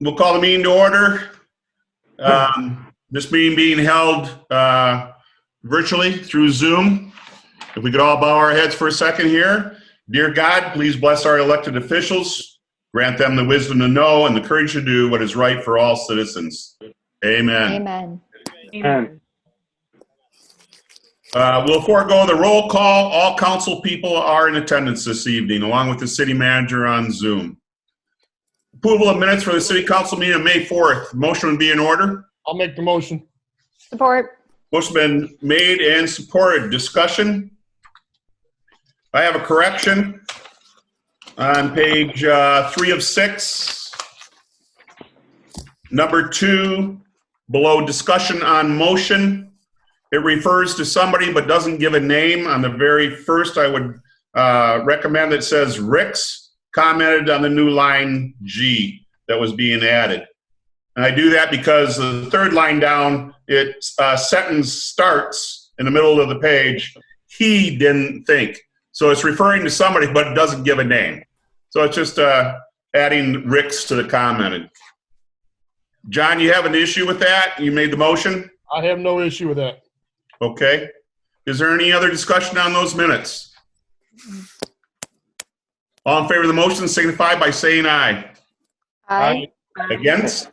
We'll call the meeting to order. This meeting being held virtually through Zoom. If we could all bow our heads for a second here. Dear God, please bless our elected officials. Grant them the wisdom to know and the courage to do what is right for all citizens. Amen. Amen. Amen. We'll forego the roll call. All council people are in attendance this evening, along with the city manager on Zoom. Approval of minutes for the city council meeting on May 4th. Motion would be in order. I'll make the motion. Support. Motion been made and supported. Discussion. I have a correction on page 3 of 6. Number 2, below discussion on motion. It refers to somebody but doesn't give a name. On the very first, I would recommend that says Ricks commented on the new line G that was being added. And I do that because the third line down, sentence starts in the middle of the page. He didn't think. So it's referring to somebody, but it doesn't give a name. So it's just adding Ricks to the commented. John, you have an issue with that? You made the motion? I have no issue with that. Okay. Is there any other discussion on those minutes? All in favor of the motion signify by saying aye. Aye. Against?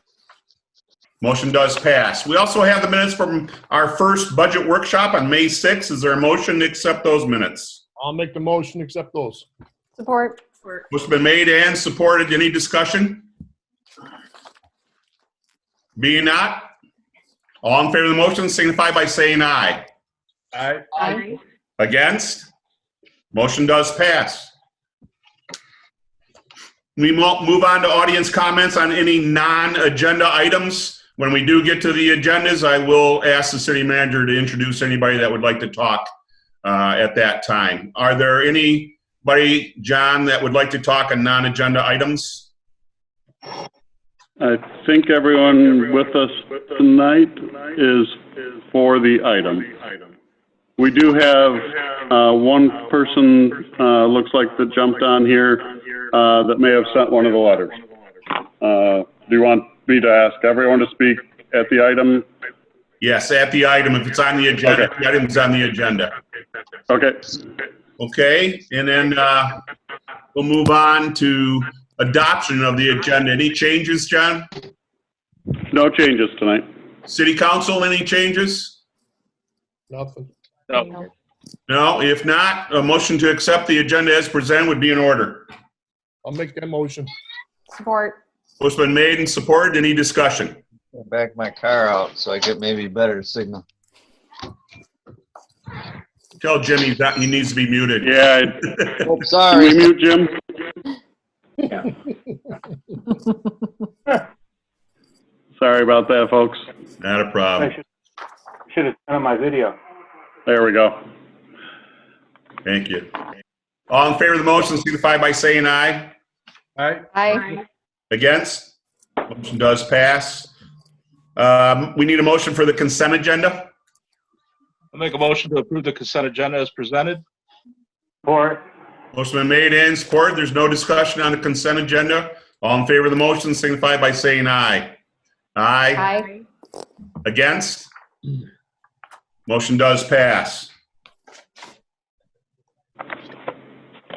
Motion does pass. We also have the minutes from our first budget workshop on May 6th. Is there a motion to accept those minutes? I'll make the motion, accept those. Support. Motion been made and supported. Any discussion? Being not, all in favor of the motion signify by saying aye. Aye. Aye. Against? Motion does pass. We move on to audience comments on any non-agenda items. When we do get to the agendas, I will ask the city manager to introduce anybody that would like to talk at that time. Are there anybody, John, that would like to talk on non-agenda items? I think everyone with us tonight is for the item. We do have one person, looks like that jumped on here, that may have sent one of the letters. Do you want me to ask everyone to speak at the item? Yes, at the item. If it's on the agenda, okay. The item's on the agenda. Okay. Okay, and then we'll move on to adoption of the agenda. Any changes, John? No changes tonight. City Council, any changes? Nothing. No. No, if not, a motion to accept the agenda as presented would be in order. I'll make that motion. Support. Motion been made and supported. Any discussion? Back my car out so I get maybe better signal. Tell Jimmy that he needs to be muted. Yeah. Oh, sorry. Can we mute Jim? Yeah. Sorry about that, folks. Not a problem. I should have done my video. There we go. Thank you. All in favor of the motion signify by saying aye. Aye. Aye. Against? Motion does pass. We need a motion for the consent agenda. I'll make a motion to approve the consent agenda as presented. Support. Motion been made and supported. There's no discussion on the consent agenda. All in favor of the motion signify by saying aye. Aye. Aye. Against? Motion does pass.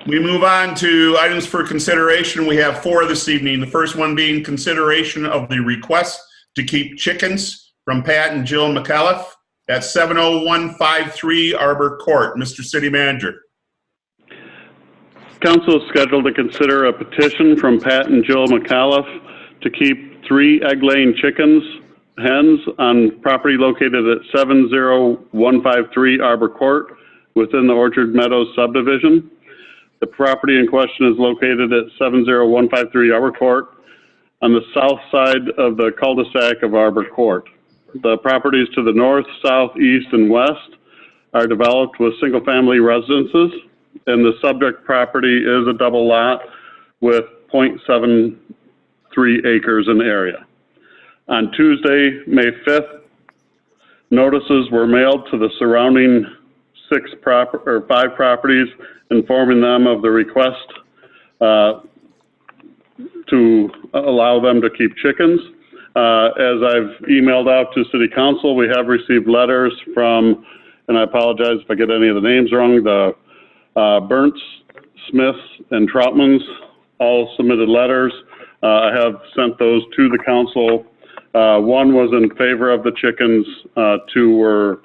We move on to items for consideration. We have 4 this evening. The first one being consideration of the request to keep chickens from Pat and Jill McAuliffe at 70153 Arbor Court. Mr. City Manager. Council is scheduled to consider a petition from Pat and Jill McAuliffe to keep 3 egg-laying hens on property located at 70153 Arbor Court within the Orchard Meadows subdivision. The property in question is located at 70153 Arbor Court on the south side of the cul-de-sac of Arbor Court. The properties to the north, south, east, and west are developed with single-family residences, and the subject property is a double lot with 0.73 acres in area. On Tuesday, May 5th, notices were mailed to the surrounding 5 properties, informing them of the request to allow them to keep chickens. As I've emailed out to City Council, we have received letters from, and I apologize if I get any of the names wrong, the Bernts, Smiths, and Troutmans all submitted letters. I have sent those to the council. One was in favor of the chickens, two were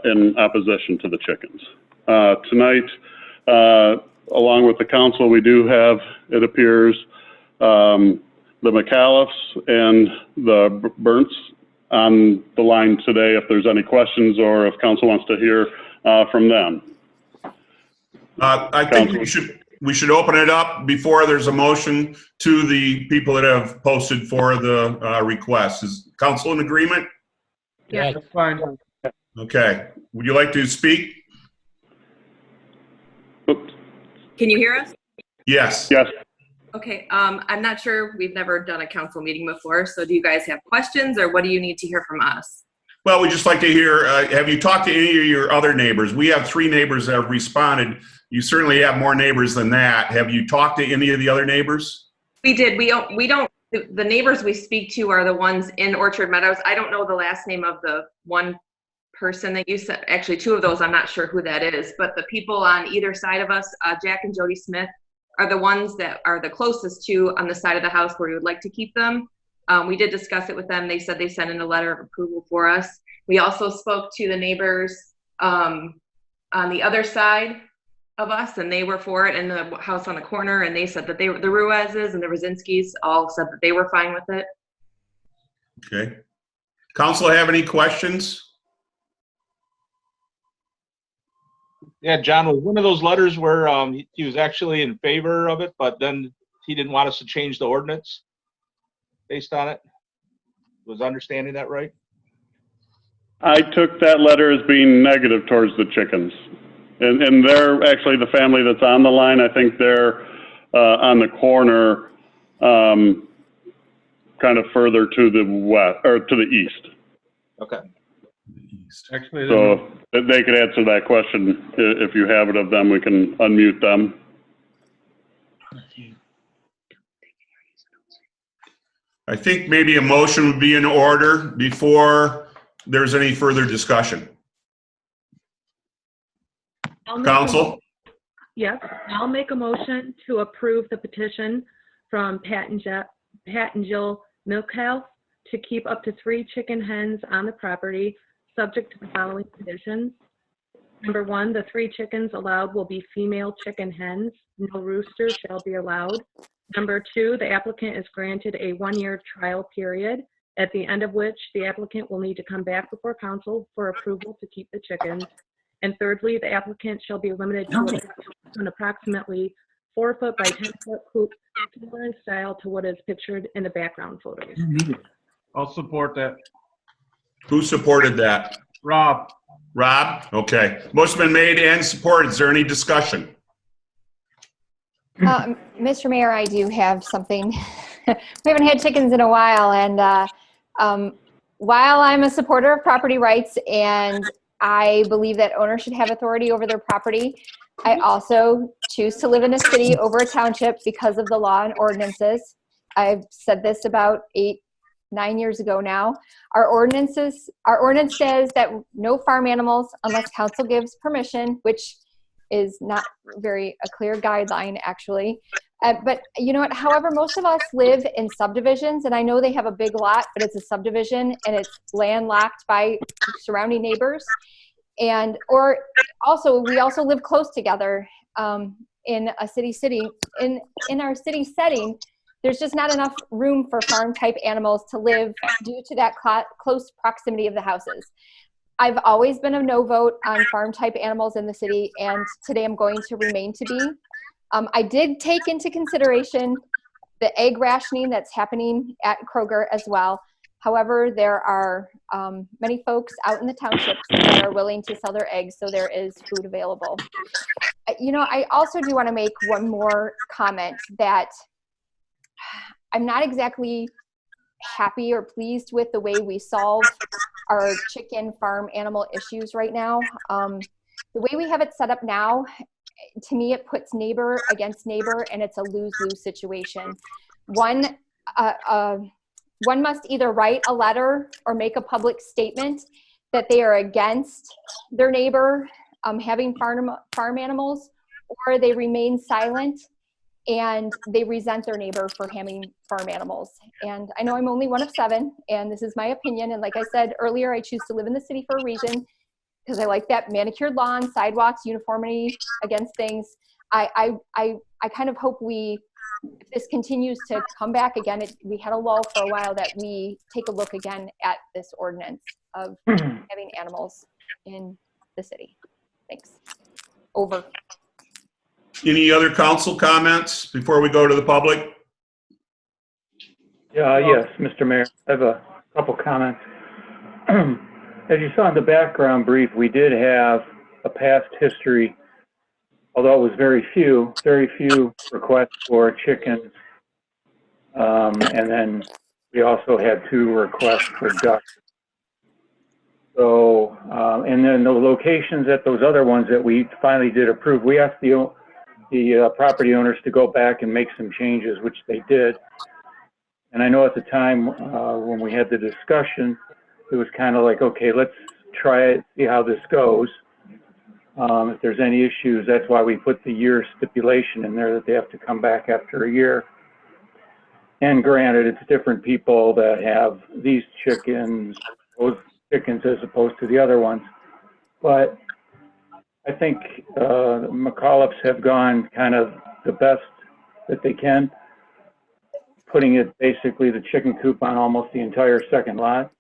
in opposition to the chickens. Tonight, along with the council, we do have, it appears, the McAuliffes and the Bernts on the line today if there's any questions or if council wants to hear from them. I think we should open it up before there's a motion to the people that have posted for the request. Is council in agreement? Yeah, that's fine. Okay. Would you like to speak? Oops. Can you hear us? Yes. Yes. Okay, I'm not sure, we've never done a council meeting before, so do you guys have questions or what do you need to hear from us? Well, we'd just like to hear, have you talked to any of your other neighbors? We have 3 neighbors that have responded. You certainly have more neighbors than that. Have you talked to any of the other neighbors? We did, we don't, the neighbors we speak to are the ones in Orchard Meadows. I don't know the last name of the one person that you said, actually 2 of those, I'm not sure who that is, but the people on either side of us, Jack and Jody Smith, are the ones that are the closest to on the side of the house where we would like to keep them. We did discuss it with them. They said they sent in a letter of approval for us. We also spoke to the neighbors on the other side of us, and they were for it, and the house on the corner, and they said that the Ruizes and the Rosinskis all said that they were fine with it. Okay. Council have any questions? Yeah, John, was one of those letters where he was actually in favor of it, but then he didn't want us to change the ordinance based on it? Was I understanding that right? I took that letter as being negative towards the chickens. And they're actually the family that's on the line. I think they're on the corner, kind of further to the west, or to the east. Okay. Actually, So they could answer that question. If you have it of them, we can unmute them. I think maybe a motion would be in order before there's any further discussion. Council? Yes, I'll make a motion to approve the petition from Pat and Jill Milkhouse to keep up to 3 chicken hens on the property, subject to the following conditions. Number 1, the 3 chickens allowed will be female chicken hens. No roosters shall be allowed. Number 2, the applicant is granted a 1-year trial period, at the end of which the applicant will need to come back before council for approval to keep the chickens. And thirdly, the applicant shall be limited to an approximately 4-foot by 10-foot coop, similar in style to what is pictured in the background photos. I'll support that. Who supported that? Rob? Rob? Okay. Motion been made and supported. Is there any discussion? Mr. Mayor, I do have something. We haven't had chickens in a while, and while I'm a supporter of property rights and I believe that owners should have authority over their property, I also choose to live in a city over a township because of the law and ordinances. I've said this about 8-9 years ago now. Our ordinance says that no farm animals unless council gives permission, which is not very a clear guideline actually. But you know what, however, most of us live in subdivisions, and I know they have a big lot, but it's a subdivision and it's landlocked by surrounding neighbors. And, or also, we also live close together in a city. In our city setting, there's just not enough room for farm type animals to live due to that close proximity of the houses. I've always been a no vote on farm type animals in the city, and today I'm going to remain to be. I did take into consideration the egg rationing that's happening at Kroger as well. However, there are many folks out in the townships that are willing to sell their eggs, so there is food available. You know, I also do want to make one more comment that I'm not exactly happy or pleased with the way we solve our chicken farm animal issues right now. The way we have it set up now, to me, it puts neighbor against neighbor, and it's a lose-lose situation. One must either write a letter or make a public statement that they are against their neighbor having farm animals, or they remain silent and they resent their neighbor for having farm animals. And I know I'm only one of 7, and this is my opinion. And like I said earlier, I choose to live in the city for a reason, because I like that manicured lawn, sidewalks, uniformity against things. I kind of hope if this continues to come back again, we had a lull for a while, that we take a look again at this ordinance of having animals in the city. Thanks. Over. Any other council comments before we go to the public? Yes, Mr. Mayor, I have a couple comments. As you saw in the background brief, we did have a past history, although it was very few requests for chickens. And then we also had 2 requests for ducks. So, and then the locations at those other ones that we finally did approve, we asked the property owners to go back and make some changes, which they did. And I know at the time when we had the discussion, it was kind of like, okay, let's try it, see how this goes. If there's any issues, that's why we put the year stipulation in there, that they have to come back after a year. And granted, it's different people that have these chickens, those chickens, as opposed to the other ones. But I think the McAuliffes have gone kind of the best that they can, putting it basically the chicken coop on almost the entire second lot,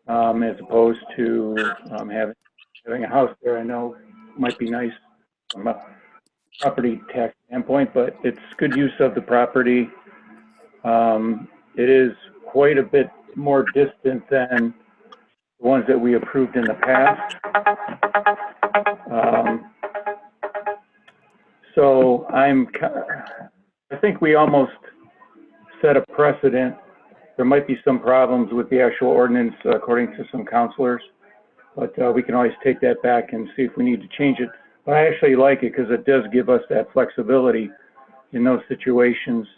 as opposed to having a house there. I know might be nice from a property tax standpoint, but it's good use of the property. It is quite a bit more distant than the ones that we approved in the past. So I think we almost set a precedent. There might be some problems with the actual ordinance, according to some counselors, but we can always take that back and see if we need to change it. But I actually like it because it does give us that flexibility in those situations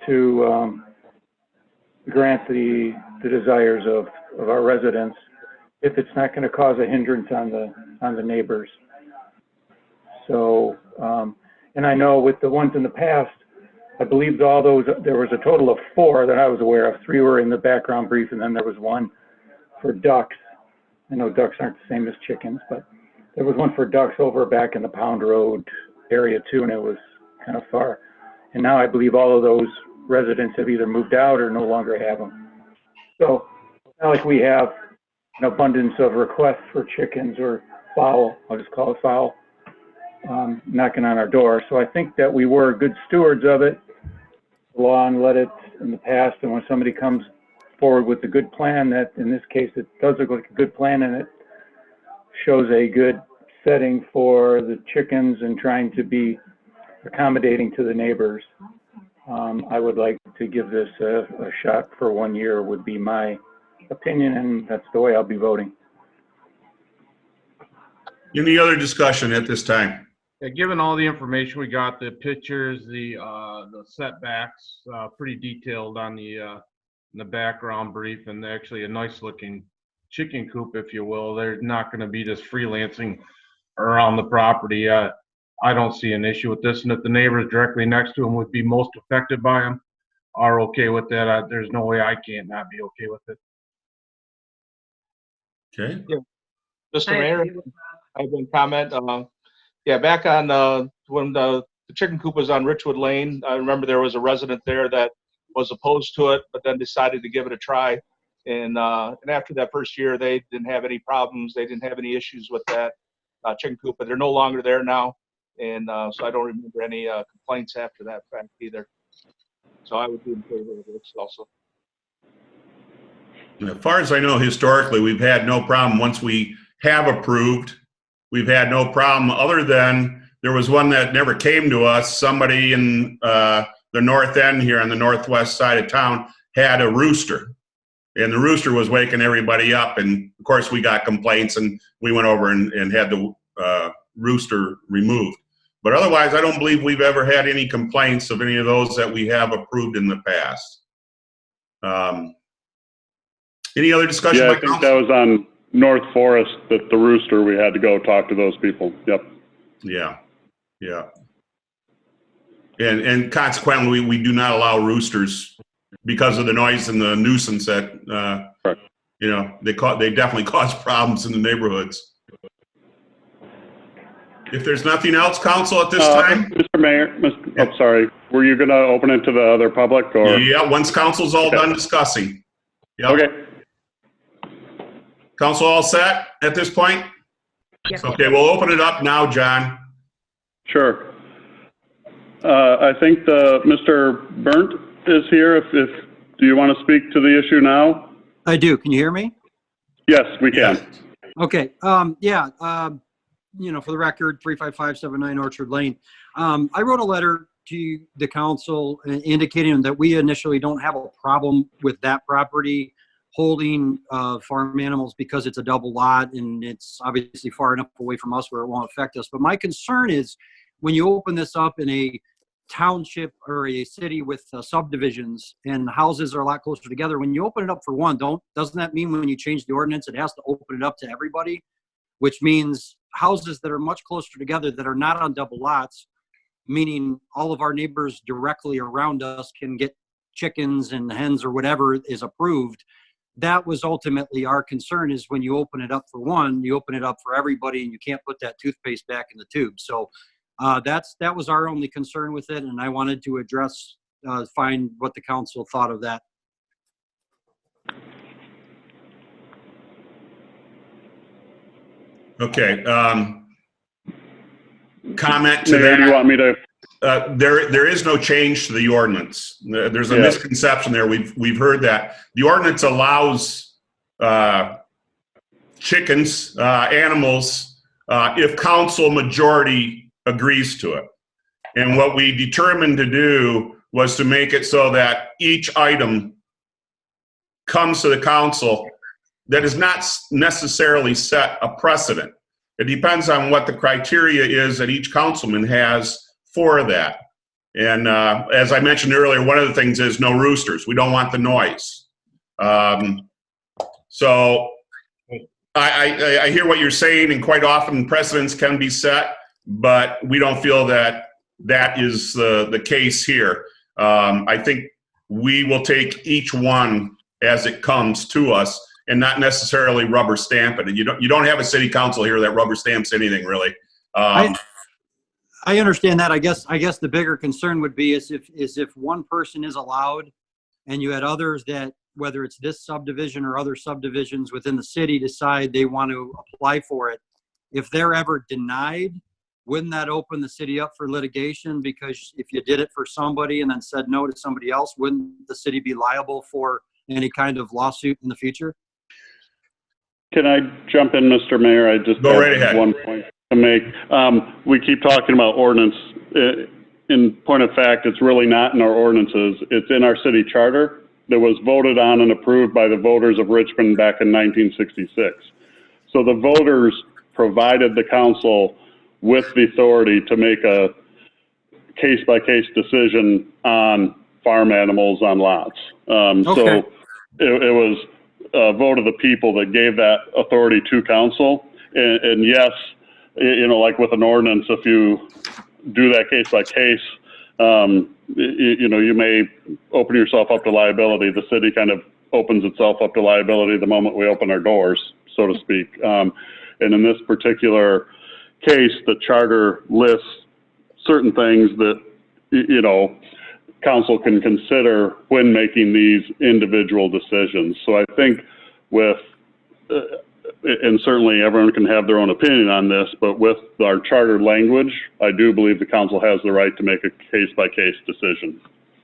to grant the desires of our residents, if it's not going to cause a hindrance on the neighbors. So, and I know with the ones in the past, I believe all those, there was a total of 4 that I was aware of. 3 were in the background brief, and then there was 1 for ducks. I know ducks aren't the same as chickens, but there was 1 for ducks over back in the Pound Road area too, and it was kind of far. And now I believe all of those residents have either moved out or no longer have them. So it's not like we have an abundance of requests for chickens or fowl, I'll just call it fowl, knocking on our door. So I think that we were good stewards of it. The law and let it in the past, and when somebody comes forward with a good plan, that in this case it does look like a good plan, and it shows a good setting for the chickens and trying to be accommodating to the neighbors. I would like to give this a shot for 1 year, would be my opinion, and that's the way I'll be voting. Any other discussion at this time? Yeah, given all the information we got, the pictures, the setbacks, pretty detailed on in the background brief, and actually a nice looking chicken coop, if you will. They're not going to be just freelancing around the property. I don't see an issue with this, and if the neighbors directly next to them would be most affected by them are okay with that, there's no way I can't not be okay with it. Okay. Yeah. Mr. Mayor, I have one comment. Yeah, back on when the chicken coop was on Richwood Lane, I remember there was a resident there that was opposed to it, but then decided to give it a try. And after that first year, they didn't have any problems. They didn't have any issues with that chicken coop, but they're no longer there now. And so I don't remember any complaints after that fact either. So I would be in favor of this also. As far as I know, historically, we've had no problem. Once we have approved, we've had no problem, other than there was one that never came to us. Somebody in the north end here on the northwest side of town had a rooster, and the rooster was waking everybody up. And of course, we got complaints, and we went over and had the rooster removed. But otherwise, I don't believe we've ever had any complaints of any of those that we have approved in the past. Any other discussion? Yeah, I think that was on North Forest, that the rooster, we had to go talk to those people. Yep. Yeah, yeah. And consequently, we do not allow roosters because of the noise and the nuisance that, Correct. you know, they definitely cause problems in the neighborhoods. If there's nothing else, council, at this time? Mr. Mayor, I'm sorry, were you gonna open it to the other public, or? Yeah, once council's all done discussing. Yep. Okay. Council all set at this point? Yes. Okay, we'll open it up now, John. Sure. I think Mr. Burnt is here. Do you want to speak to the issue now? I do. Can you hear me? Yes, we can. Yes. Okay. You know, for the record, 35579 Orchard Lane. I wrote a letter to the council indicating that we initially don't have a problem with that property holding farm animals because it's a double lot and it's obviously far enough away from us where it won't affect us. But my concern is when you open this up in a township or a city with subdivisions and houses are a lot closer together, when you open it up for one, doesn't that mean when you change the ordinance, it has to open it up to everybody? Which means houses that are much closer together that are not on double lots, meaning all of our neighbors directly around us can get chickens and hens or whatever is approved. That was ultimately our concern, is when you open it up for one, you open it up for everybody and you can't put that toothpaste back in the tube. So that was our only concern with it. And I wanted to address, find what the council thought of that. Okay. Comment to Mayor, that. do you want me to? There is no change to the ordinance. There's a misconception there. We've heard that the ordinance allows chickens, animals, if council majority agrees to it. And what we determined to do was to make it so that each item comes to the council that is not necessarily set a precedent. It depends on what the criteria is that each councilman has for that. And as I mentioned earlier, one of the things is no roosters. We don't want the noise. So I hear what you're saying, and quite often precedents can be set, but we don't feel that that is the case here. I think we will take each one as it comes to us and not necessarily rubber stamp it. And you don't have a city council here that rubber stamps anything, really. I understand that. I guess the bigger concern would be is if one person is allowed and you had others that, whether it's this subdivision or other subdivisions within the city, decide they want to apply for it. If they're ever denied, wouldn't that open the city up for litigation? Because if you did it for somebody and then said no to somebody else, wouldn't the city be liable for any kind of lawsuit in the future? Can I jump in, Mr. Mayor? I just go right ahead. One point to make. We keep talking about ordinance. In point of fact, it's really not in our ordinances. It's in our city charter that was voted on and approved by the voters of Richmond back in 1966. So the voters provided the council with the authority to make a case-by-case decision on farm animals on lots. So it was a vote of the people that gave that authority to council. And yes, you know, like with an ordinance, if you do that case by case, you know, you may open yourself up to liability. The city kind of opens itself up to liability the moment we open our doors, so to speak. And in this particular case, the charter lists certain things that, you know, council can consider when making these individual decisions. So I think with, and certainly everyone can have their own opinion on this, but with our charter language, I do believe the council has the right to make a case-by-case decision.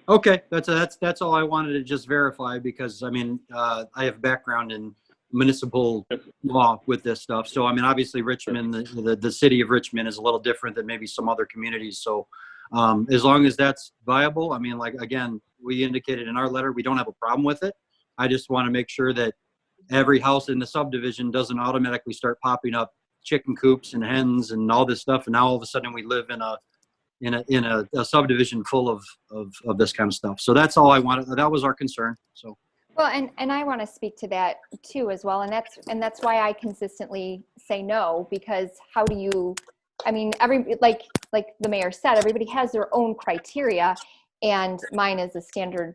Okay, that's all I wanted to just verify, because I mean, I have background in municipal law with this stuff. So I mean, obviously Richmond, the city of Richmond is a little different than maybe some other communities. So as long as that's viable, I mean, like, again, we indicated in our letter, we don't have a problem with it. I just want to make sure that every house in the subdivision doesn't automatically start popping up chicken coops and hens and all this stuff. And now all of a sudden we live in a subdivision full of this kind of stuff. So that's all I wanted. That was our concern. So. Well, and I want to speak to that too as well, and that's why I consistently say no, because how do you? I mean, like the mayor said, everybody has their own criteria, and mine is a standard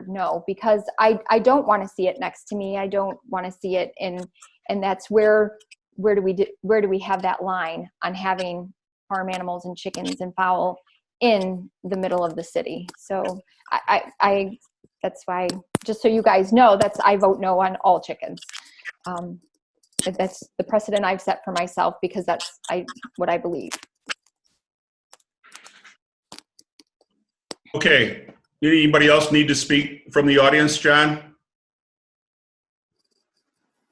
no, because I don't want to see it next to me. I don't want to see it and that's where do we have that line on having farm animals and chickens and fowl in the middle of the city? So I that's why, just so you guys know, I vote no on all chickens. That's the precedent I've set for myself, because that's what I believe. Okay. Anybody else need to speak from the audience, John?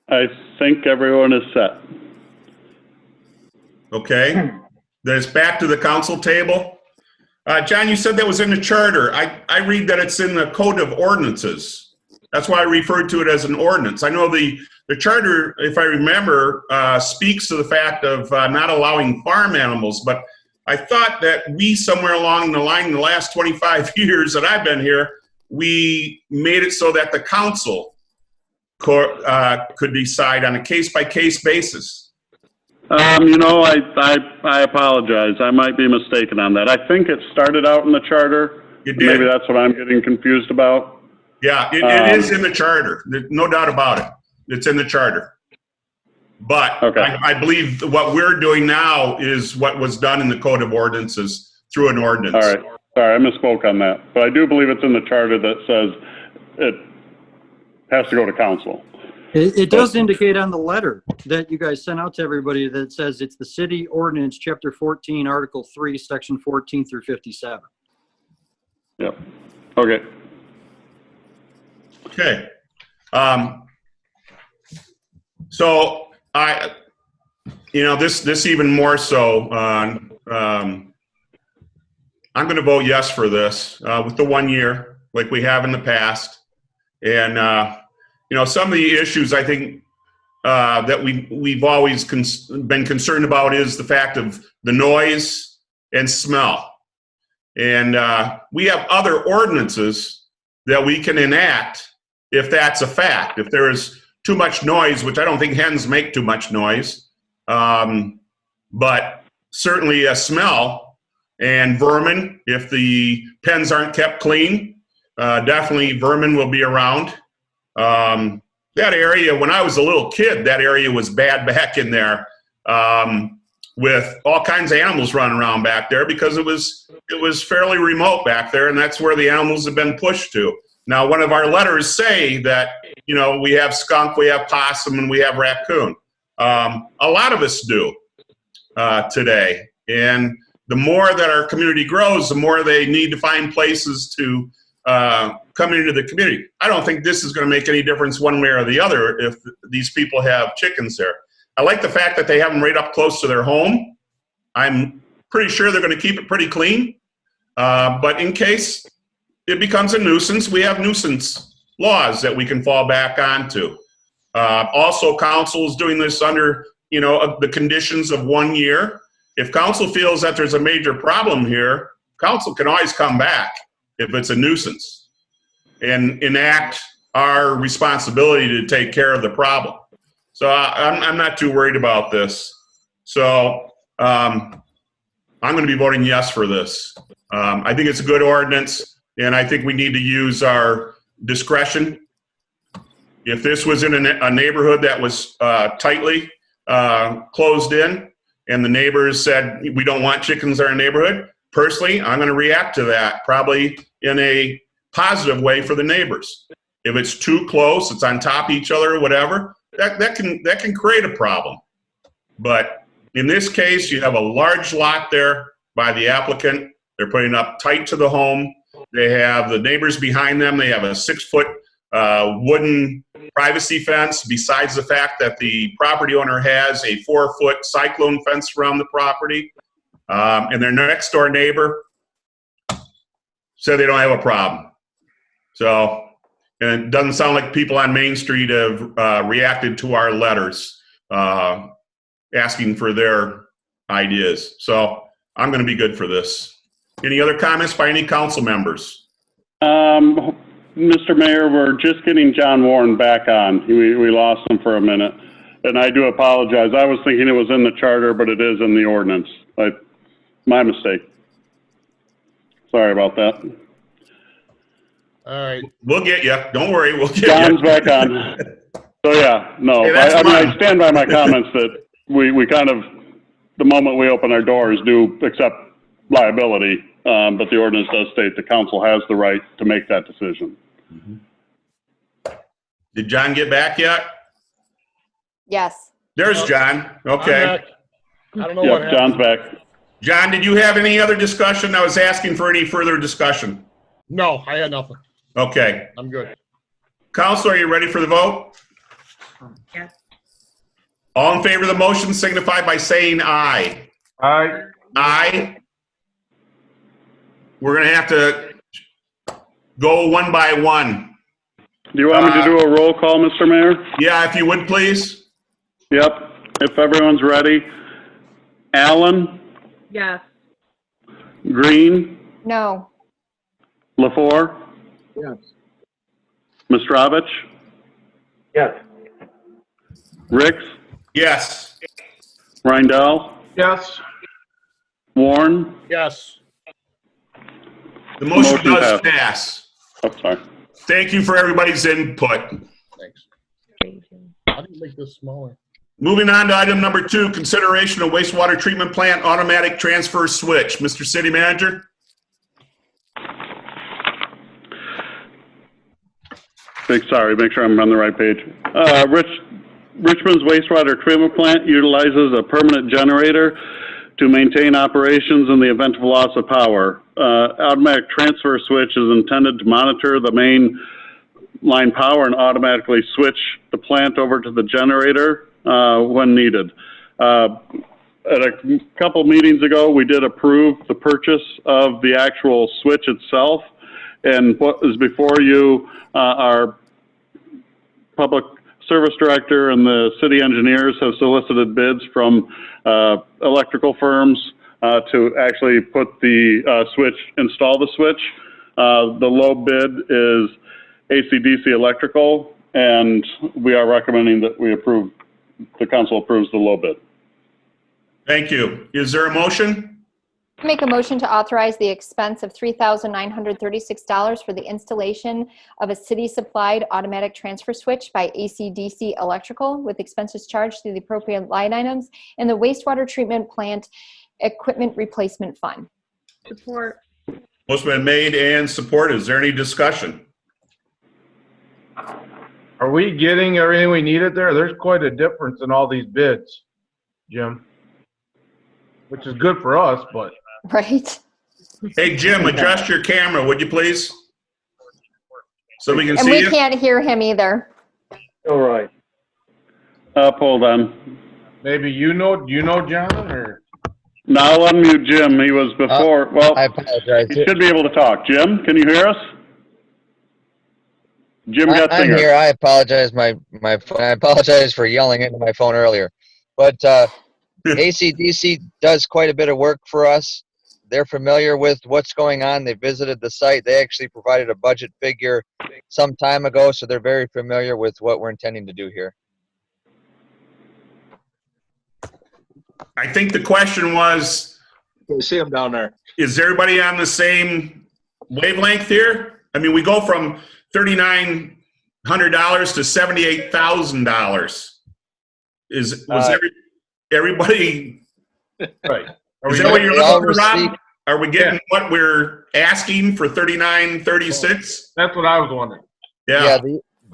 I think everyone is set. Okay. Then it's back to the council table. John, you said that was in the charter. I read that it's in the code of ordinances. That's why I referred to it as an ordinance. I know the charter, if I remember, speaks to the fact of not allowing farm animals, but I thought that we, somewhere along the line in the last 25 years that I've been here, we made it so that the council could decide on a case-by-case basis. I apologize. I might be mistaken on that. I think it started out in the charter. It did. Maybe that's what I'm getting confused about. Yeah, it is in the charter. No doubt about it. It's in the charter. But okay. I believe what we're doing now is what was done in the code of ordinances through an ordinance. All right. Sorry, I misspoke on that. But I do believe it's in the charter that says it has to go to council. It does indicate on the letter that you guys sent out to everybody that says it's the city ordinance, chapter 14, article 3, section 14 through 57. Yep. Okay. Okay. So this even more so, I'm going to vote yes for this with the 1 year, like we have in the past. And, some of the issues I think that we've always been concerned about is the fact of the noise and smell. And we have other ordinances that we can enact if that's a fact. If there is too much noise, which I don't think hens make too much noise, but certainly a smell and vermin, if the pens aren't kept clean, definitely vermin will be around. That area, when I was a little kid, that area was bad back in there, with all kinds of animals running around back there, because it was fairly remote back there, and that's where the animals have been pushed to. Now, one of our letters say that, we have skunk, we have possum, and we have raccoon. A lot of us do today. And the more that our community grows, the more they need to find places to come into the community. I don't think this is going to make any difference one way or the other if these people have chickens there. I like the fact that they have them right up close to their home. I'm pretty sure they're going to keep it pretty clean. But in case it becomes a nuisance, we have nuisance laws that we can fall back onto. Also, council is doing this under, the conditions of 1 year. If council feels that there's a major problem here, council can always come back if it's a nuisance and enact our responsibility to take care of the problem. So I'm not too worried about this. So I'm going to be voting yes for this. I think it's a good ordinance, and I think we need to use our discretion. If this was in a neighborhood that was tightly closed in, and the neighbors said, we don't want chickens in our neighborhood, personally, I'm going to react to that, probably in a positive way for the neighbors. If it's too close, it's on top of each other or whatever, that can create a problem. But in this case, you have a large lot there by the applicant. They're putting up tight to the home. They have the neighbors behind them. They have a 6-foot wooden privacy fence, besides the fact that the property owner has a 4-foot cyclone fence around the property. And their next door neighbor said they don't have a problem. So, and it doesn't sound like people on Main Street have reacted to our letters. asking for their ideas. So I'm going to be good for this. Any other comments by any council members? Mr. Mayor, we're just getting John Warren back on. We lost him for a minute. And I do apologize. I was thinking it was in the charter, but it is in the ordinance. My mistake. Sorry about that. All right. We'll get you. Don't worry. We'll get John's you. back on. So yeah, no, Hey, that's I mean, fine. I stand by my comments that we kind of, the moment we open our doors, do accept liability. But the ordinance does state the council has the right to make that decision. Did John get back yet? Yes. There's John. Okay. I'm back. I don't know what Yep, happened. John's back. John, did you have any other discussion? I was asking for any further discussion. No, I had nothing. Okay. I'm good. Council, are you ready for the vote? Yes. All in favor of the motion signify by saying aye. Aye. Aye. We're going to have to go one by one. Do you want me to do a roll call, Mr. Mayor? Yeah, if you would, please. Yep, if everyone's ready. Allen, Yes. Green, No. LaFour, Yes. Mastrovich, Yes. Ricks, Yes. Rindell, Yes. Warren. Yes. The motion Motion does passed. pass. Oh, sorry. Thank you for everybody's input. Thanks. Thank you. I didn't make this smaller. Moving on to item number 2, consideration of wastewater treatment plant automatic transfer switch. Mr. City Manager? Sorry, make sure I'm on the right page. Richmond's wastewater treatment plant utilizes a permanent generator to maintain operations in the event of loss of power. Automatic transfer switch is intended to monitor the main line power and automatically switch the plant over to the generator when needed. At a couple meetings ago, we did approve the purchase of the actual switch itself. And what is before you, our public service director and the city engineers have solicited bids from electrical firms to actually put the install the switch. The low bid is AC/DC Electrical, and we are recommending that the council approves the low bid. Thank you. Is there a motion? Make a motion to authorize the expense of $3,936 for the installation of a city-supplied automatic transfer switch by AC/DC Electrical with expenses charged through the appropriate line items in the wastewater treatment plant equipment replacement fund. Support. Motion been made and supported. Is there any discussion? Are we getting everything we needed there? There's quite a difference in all these bids, Jim. Which is good for us, but. Right? Hey, Jim, adjust your camera, would you please? So we can And see we you. can't hear him either. All right. Hold on. Maybe do you know, John, or? No, I'll unmute Jim. He was before, well, I apologize. he should be able to talk. Jim, can you hear us? Jim I'm Getzinger. here. I apologize. I apologize for yelling into my phone earlier. But AC/DC does quite a bit of work for us. They're familiar with what's going on. They visited the site. They actually provided a budget figure some time ago, so they're very familiar with what we're intending to do here. I think the question was, You see him down there. is everybody on the same wavelength here? I mean, we go from $3,900 to $78,000. Was everybody? Right. Is that what you're They all looking for, Rob? received- Are we getting what we're asking for $3,936? That's what I was wondering. Yeah.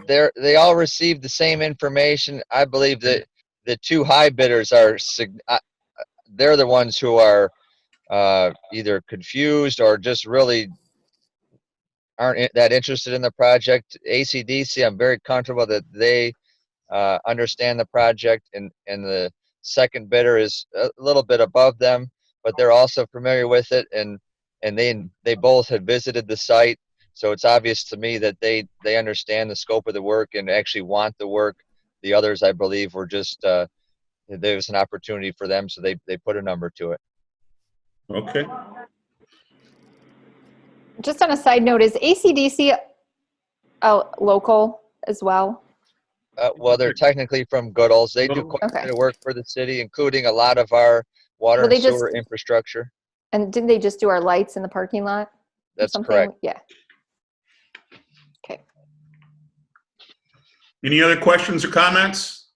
They all received the same information. I believe that the two high bidders are they're the ones who are either confused or just really aren't that interested in the project. AC/DC, I'm very comfortable that they understand the project, and the second bidder is a little bit above them, but they're also familiar with it, and they both had visited the site, so it's obvious to me that they understand the scope of the work and actually want the work. The others, I believe, were just there was an opportunity for them, so they put a number to it. Okay. Just on a side note, is AC/DC local as well? Well, they're technically from Goodall's. They do quite a Okay. bit of work for the city, including a lot of our water Well, they and just- sewer infrastructure. And didn't they just do our lights in the parking lot? or That's something? correct. Yeah. Okay. Any other questions or comments?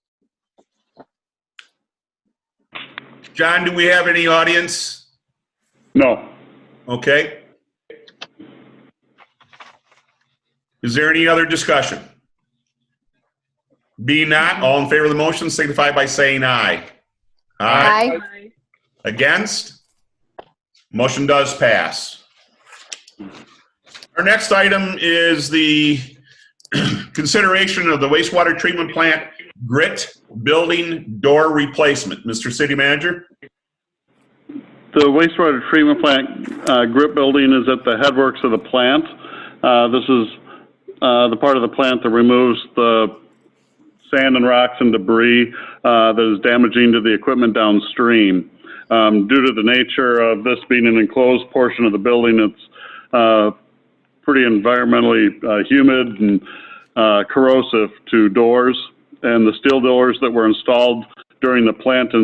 John, do we have any audience? No. Okay. Is there any other discussion? Being not, all in favor of the motion signify by saying aye. Aye. Against? Motion does pass. Our next item is the consideration of the wastewater treatment plant Writ building door replacement. Mr. City Manager? The wastewater treatment plant Grit building is at the headworks of the plant. This is the part of the plant that removes the sand and rocks and debris that is damaging to the equipment downstream. Due to the nature of this being an enclosed portion of the building, it's pretty environmentally humid and corrosive to doors. And the steel doors that were installed during the plant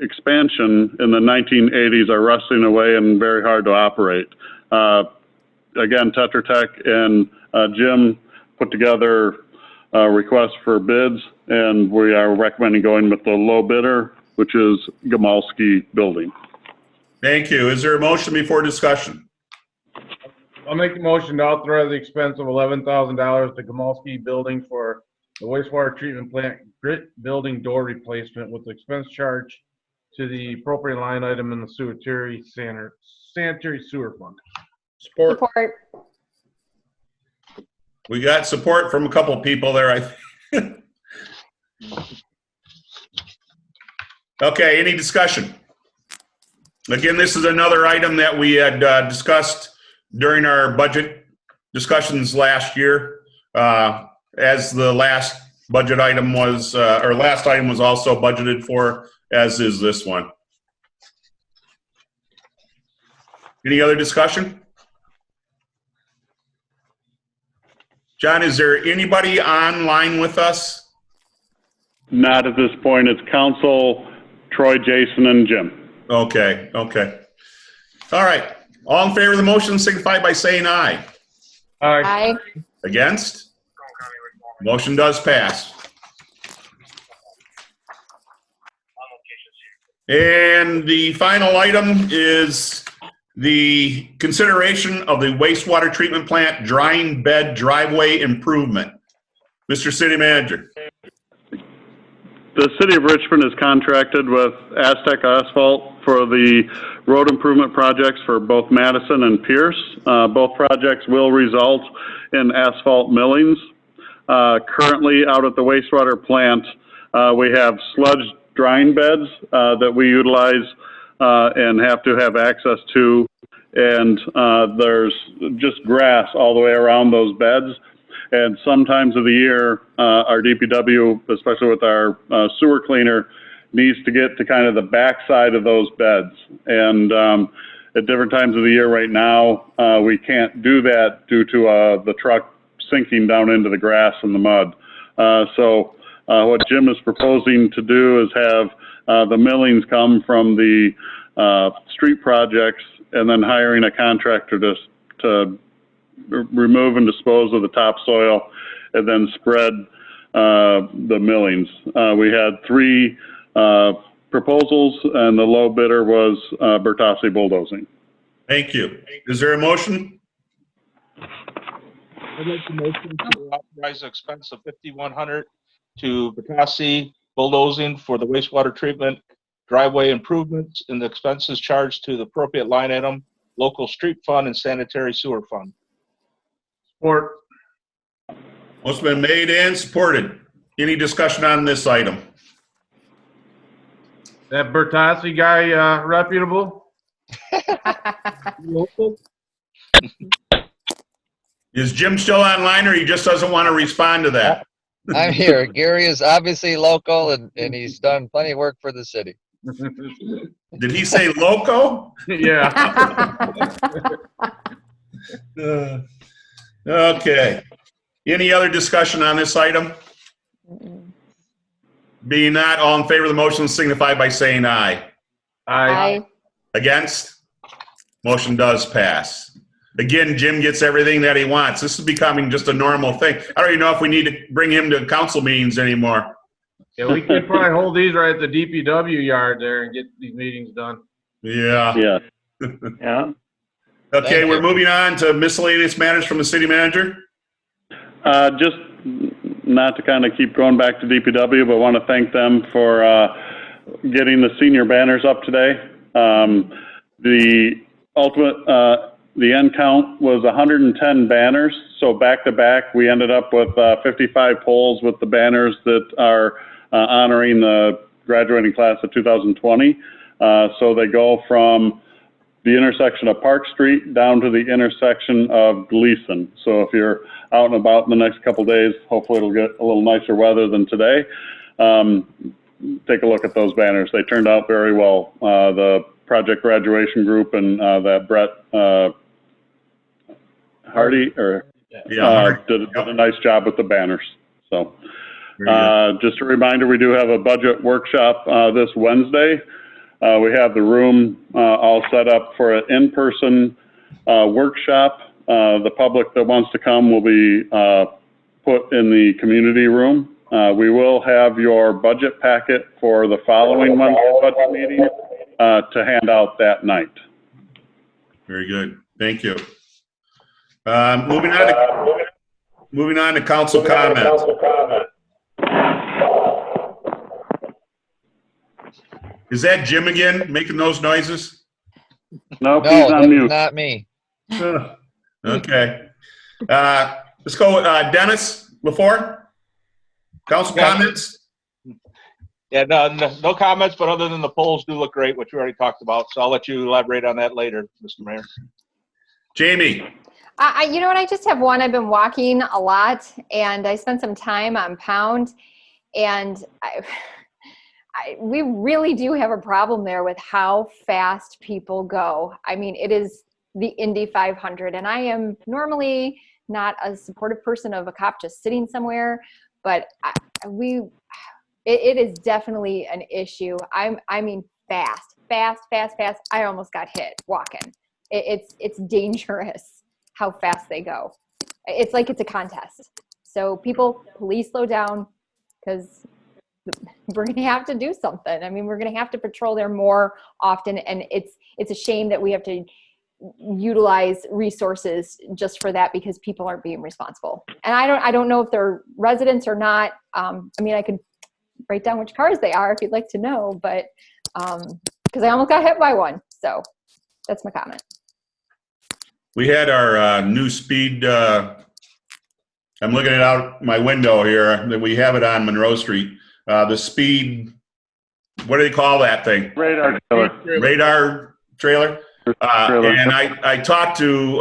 expansion in the 1980s are rusting away and very hard to operate. Again, Tetra Tech and Jim put together a request for bids, and we are recommending going with the low bidder, which is Gamalski Building. Thank you. Is there a motion before discussion? I'll make the motion to authorize the expense of $11,000 to Gamalski Building for the wastewater treatment plant Grit building door replacement with expense charge to the appropriate line item in the sanitary sewer fund. Support. Support. We got support from a couple of people there, I think. Okay, any discussion? Again, this is another item that we had discussed during our budget discussions last year. As the last budget item was, or last item was also budgeted for, as is this one. Any other discussion? John, is there anybody online with us? Not at this point. It's council, Troy, Jason, and Jim. Okay, okay. All right. All in favor of the motion signify by saying aye. Aye. Against? Motion does pass. And the final item is the consideration of the wastewater treatment plant drying bed driveway improvement. Mr. City Manager. The city of Richmond is contracted with Aztec Asphalt for the road improvement projects for both Madison and Pierce. Both projects will result in asphalt millings. Currently out at the wastewater plant, we have sludge drying beds that we utilize and have to have access to. And there's just grass all the way around those beds. And sometimes of the year, our DPW, especially with our sewer cleaner, needs to get to kind of the backside of those beds. And at different times of the year right now, we can't do that due to the truck sinking down into the grass and the mud. So what Jim is proposing to do is have the millings come from the street projects and then hiring a contractor to remove and dispose of the topsoil and then spread the millings. We had 3 proposals and the low bidder was Bertossi Bulldozing. Thank you. Is there a motion? I'd like the motion to authorize the expense of $5,100 to Bertossi Bulldozing for the wastewater treatment driveway improvements and the expenses charged to the appropriate line item, local street fund and sanitary sewer fund. Support. Motion been made and supported. Any discussion on this item? That Bertossi guy reputable? Local? Is Jim still online or he just doesn't want to respond to that? I'm here. Gary is obviously local and he's done plenty of work for the city. Did he say loco? Yeah. Okay. Any other discussion on this item? Being not, all in favor of the motion signify by saying aye. Aye. Against? Motion does pass. Again, Jim gets everything that he wants. This is becoming just a normal thing. I don't even know if we need to bring him to council meetings anymore. Yeah, we could probably hold these right at the DPW yard there and get these meetings done. Yeah. Yeah. Yeah. Okay, Thank we're you. moving on to miscellaneous matters from the city manager. Just not to kind of keep going back to DPW, but want to thank them for getting the senior banners up today. The ultimate, the end count was 110 banners. So back to back, we ended up with 55 poles with the banners that are honoring the graduating class of 2020. So they go from the intersection of Park Street down to the intersection of Gleason. So if you're out and about in the next couple of days, hopefully it'll get a little nicer weather than today. Take a look at those banners. They turned out very well. The project graduation group and that Brett Hardy did a nice job with the banners. So just a reminder, we do have a budget workshop this Wednesday. We have the room all set up for an in-person workshop. The public that wants to come will be put in the community room. We will have your budget packet for the following Wednesday budget meeting to hand out that night. Very good. Thank you. Moving on to council comments. Is that Jim again making those noises? Nope, No, he's that on was mute. not me. Okay. Let's go, Dennis, before? Council comments? Yeah, no comments, but other than the polls do look great, which we already talked about. So I'll let you elaborate on that later, Mr. Mayor. Jamie? You know what? I just have one. I've been walking a lot, and I spent some time on Pound, and we really do have a problem there with how fast people go. I mean, it is the Indy 500, and I am normally not a supportive person of a cop just sitting somewhere, but it is definitely an issue. I mean, fast. I almost got hit walking. It's dangerous how fast they go. It's like it's a contest. So please slow down, because we're going to have to do something. I mean, we're going to have to patrol there more often, and it's a shame that we have to utilize resources just for that because people aren't being responsible. And I don't know if they're residents or not. I mean, I could write down which cars they are if you'd like to know, but because I almost got hit by one. So that's my comment. We had our new speed, I'm looking at out my window here, that we have it on Monroe Street. The speed, what do they call that thing? Radar trailer. Radar trailer. And I talked to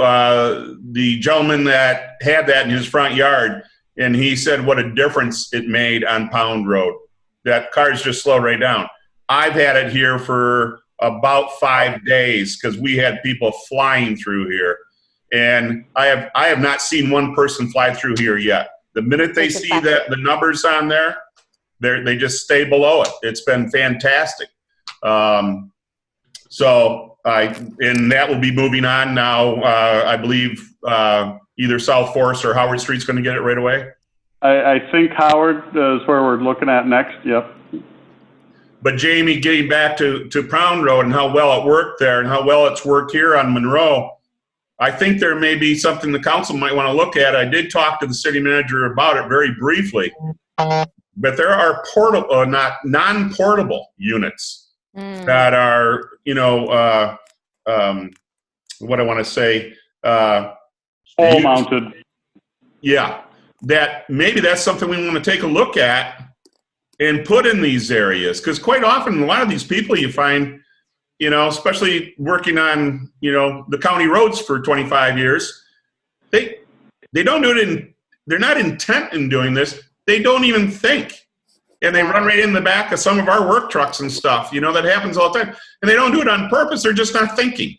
the gentleman that had that in his front yard, and he said what a difference it made on Pound Road. That cars just slowed right down. I've had it here for about 5 days because we had people flying through here, and I have not seen one person fly through here yet. The minute they see that the numbers on there, they just stay below it. It's been fantastic. And that will be moving on now. I believe either South Forest or Howard Street's going to get it right away. I think Howard is where we're looking at next. Yep. But Jamie, getting back to Pound Road and how well it worked there and how well it's worked here on Monroe, I think there may be something the council might want to look at. I did talk to the city manager about it very briefly, but there are non-portable units that are, what I want to say, Pole mounted. Yeah, that maybe that's something we want to take a look at and put in these areas, because quite often a lot of these people you find, especially working on the county roads for 25 years, they don't do it they're not intent in doing this. they don't even think. And they run right in the back of some of our work trucks and stuff. You know, that happens all the time. And they don't do it on purpose. They're just not thinking.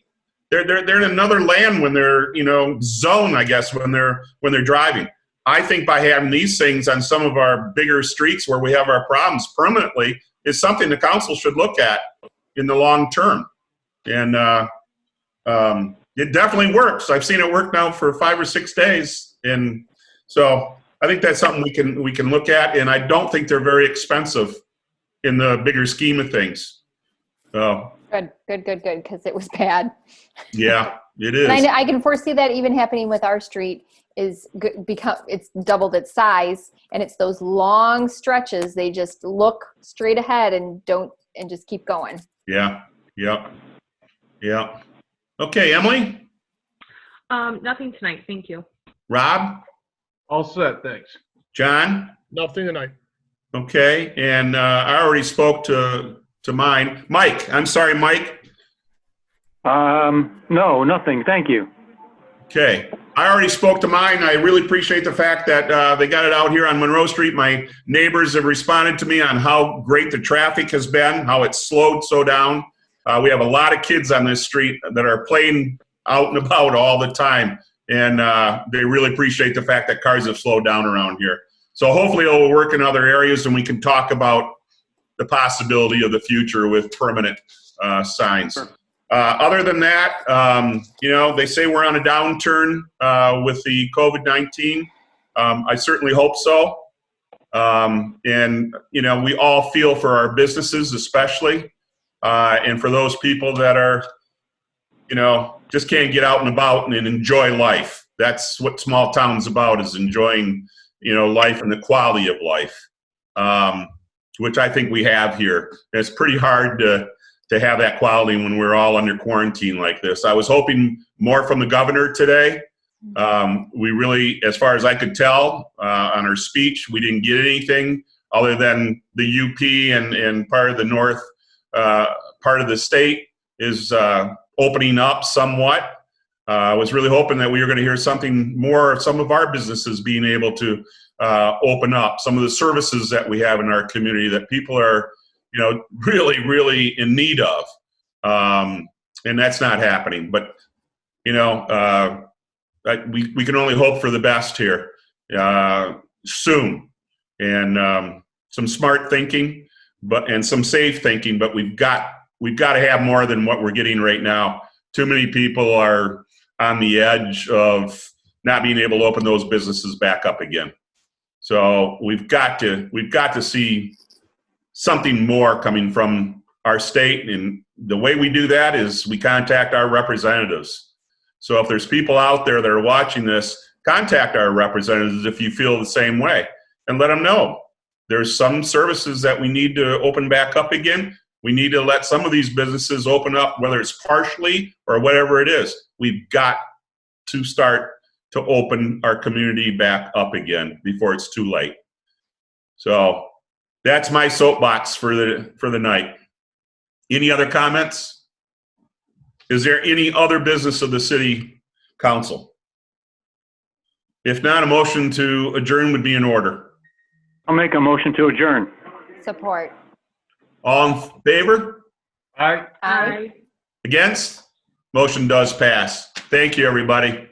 They're in another land when they're, you know, zone, I guess, when they're driving. I think by having these things on some of our bigger streets where we have our problems permanently is something the council should look at in the long term. And it definitely works. I've seen it work now for 5 or 6 days. And so I think that's something we can look at, and I don't think they're very expensive in the bigger scheme of things. So Good, because it was bad. yeah, it is. And I can foresee that even happening with our street it's doubled its size, and it's those long stretches. They just look straight ahead and just keep going. Yeah. Okay, Emily? Nothing tonight, thank you. Rob? All set, thanks. John? Nothing tonight. Okay, and I already spoke to mine. Mike, I'm sorry, Mike. No, nothing. Thank you. Okay, I already spoke to mine. I really appreciate the fact that they got it out here on Monroe Street. My neighbors have responded to me on how great the traffic has been, how it's slowed so down. We have a lot of kids on this street that are playing out and about all the time, and they really appreciate the fact that cars have slowed down around here. So hopefully it will work in other areas, and we can talk about the possibility of the future with permanent signs. Sure. Other than that, you know, they say we're on a downturn with the COVID-19. I certainly hope so. And, you know, we all feel for our businesses especially, and for those people that are, you know, just can't get out and about and enjoy life. That's what small town's about, is enjoying, you know, life and the quality of life, which I think we have here. It's pretty hard to have that quality when we're all under quarantine like this. I was hoping more from the governor today. We really, as far as I could tell on her speech, we didn't get anything other than the UP and part of the north part of the state is opening up somewhat. I was really hoping that we were going to hear something more of some of our businesses being able to open up, some of the services that we have in our community that people are, you know, really, really in need of. And that's not happening. But, you know, we can only hope for the best here soon. And some smart thinking, and some safe thinking, but we've got to have more than what we're getting right now. Too many people are on the edge of not being able to open those businesses back up again. So we've got to see something more coming from our state, and the way we do that is we contact our representatives. So if there's people out there that are watching this, contact our representatives if you feel the same way, and let them know there's some services that we need to open back up again. We need to let some of these businesses open up, whether it's partially or whatever it is. We've got to start to open our community back up again before it's too late. So that's my soapbox for the night. Any other comments? Is there any other business of the city council? If not, a motion to adjourn would be in order. I'll make a motion to adjourn. Support. All in favor? Aye. Aye. Against? Motion does pass. Thank you, everybody.